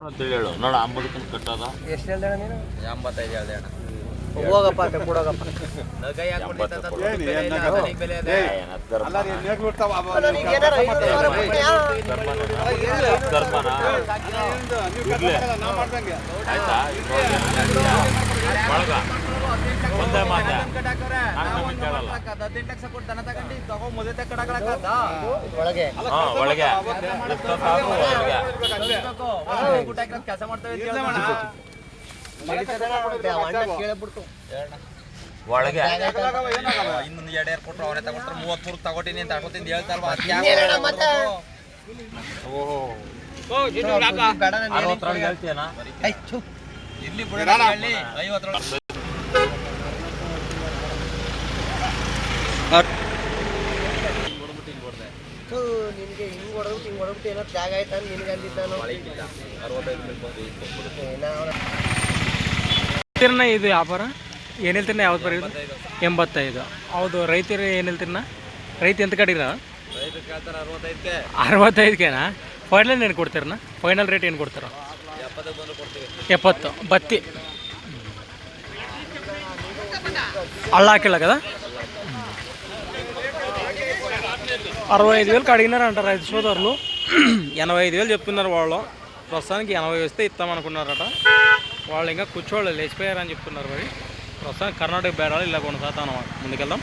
ಹೇಳು ನೋಡ ಅಂಬದಕ್ಕನ ಕಟ್ಟದ ಎಷ್ಟು ಹೇಳ್ದೇಣ ನೀನು? 85 ಹೇಳ್ದೆ ಅಣ್ಣ. ಹೋಗಪ್ಪ ಕೊಡೋಗಪ್ಪ. ನಗೈ ಹಾಕ್ಬಿಟ್ಟಿದ್ದ ಅಂತ ಏನು ಬೆಲೆ ಇಲ್ಲ, ಅದಕ್ಕೆ ಬೆಲೆ ಇದೆ. ಅಲ್ಲ ನೀನು ನೇಗ್ ಬಿಡ್ತಾವ ಅಲ್ಲ, ನಿಂಗೆ ಏನಾರ 500 ಕೊಡ್ತೀಯಾ? ಕರ್ಮನ ನಾವು ಮಾಡ್ದಂಗೆ ಆಯ್ತಾ ಒಳಗ ಒಂದೇ ಮಾತೆ ಕಟ್ ಹಾಕವ್ರೆ. ನಾನು ನಮಗೆ ಕೇಳಲ್ಲ 18 ಲಕ್ಷ ಕೊಟ್ಟು ದನ ತಗೊಂಡು ತಗೋ ಮೊದಲೇ ಕಡಕಡಕದ ಒಳಗೆ ಒಳಗೆ ಕೆಲಸ ಮಾಡ್ತೇವೆ ಕೇಳಬಿಡ್ತು. ಒಳಗೆ ಇನ್ನೊಂದು 2 ಕೊಟ್ಟರು ಅವರೇ ತಗೊಂಡ್ರೆ 33 ತಗೋತೀನಿ ಅಂತ ಅನ್ಕೋತೀನಿ ಹೇಳ್ತಾರಲ್ವ ಇನ್ನೇನಣ್ಣ ಮತ್ತೆ? ಅರವತ್ತರೊಳಗೆ ಹೇಳ್ತೀಯನಾ ಇಲ್ಲಿ ಬಿಡ ಹೇಳಿ 50 ನಿನಗೆ ಹಿಂಗ್ ಹೊಡೆದ್ಬಿಟ್ಟು ಏನೋ ಜಾಗ ಆಯ್ತಾ ನಿನಗೆ ಅಂದಿದ್ದ ನಾನು. 65 ಇದು ವ್ಯಾಪಾರ ಏನು ಹೇಳ್ತೀರ ಯಾವ್ದು ಬರೀ 85 ಹೌದು. ರೈತರು ಏನು ಹೇಳ್ತೀರಣ್ಣ? ರೈತ ಎಂತ ಕಡಿರ ರೈತರು ಕೇಳ್ತಾರೆ 65ಕ್ಕೆ 65ಕೇನಾ? ಫೈನಲ್ ಏನು ಕೊಡ್ತೀರಣ್ಣ? ಫೈನಲ್ ರೇಟ್ ಏನು ಕೊಡ್ತೀರ? 70 ಬಂದು ಕೊಡ್ತೀವಿ. 70 ಬತ್ತಿ ಹಳ್ಳ ಹಾಕಿಲ್ಲ కదా 65,000 అడిగినారు అంటారు రైతు సోదరులు. 85,000 చెప్తున్నారు వాళ్ళు. ప్రస్తుతానికి 80 వస్తే ఇస్తామనుకున్నారట వాళ్ళు. ఇంకా కూర్చోళ్ళు లేచిపోయారని చెప్తున్నారు. మరి ప్రస్తుతానికి కర్ణాటక బేరాలు ఇలా కొనసాగుతాం అన్నమాట. ముందుకెళ్దాం.